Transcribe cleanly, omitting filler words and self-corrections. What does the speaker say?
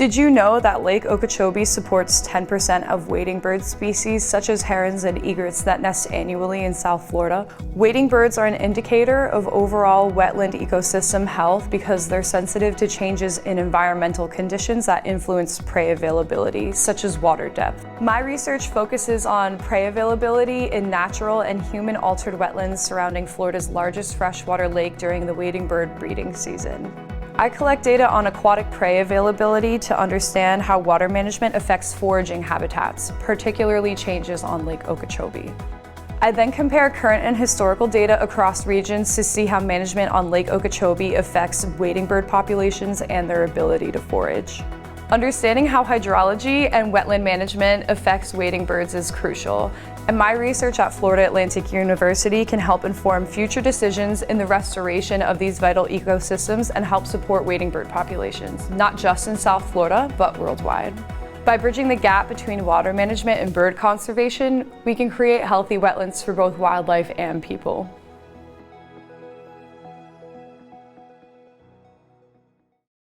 Did you know that Lake Okeechobee supports 10% of wading bird species such as herons and egrets that nest annually in South Florida? Wading birds are an indicator of overall wetland ecosystem health because they're sensitive to changes in environmental conditions that influence prey availability, such as water depth. My research focuses on prey availability in natural and human-altered wetlands surrounding Florida's largest freshwater lake during the wading bird breeding season. I collect data on aquatic prey availability to understand how water management affects foraging habitats, particularly changes on Lake Okeechobee. I then compare current and historical data across regions to see how management on Lake Okeechobee affects wading bird populations and their ability to forage. Understanding how hydrology and wetland management affects wading birds is crucial, and my research at Florida Atlantic University can help inform future decisions in the restoration of these vital ecosystems and help support wading bird populations, not just in South Florida, but worldwide. By bridging the gap between water management and bird conservation, we can create healthy wetlands for both wildlife and people.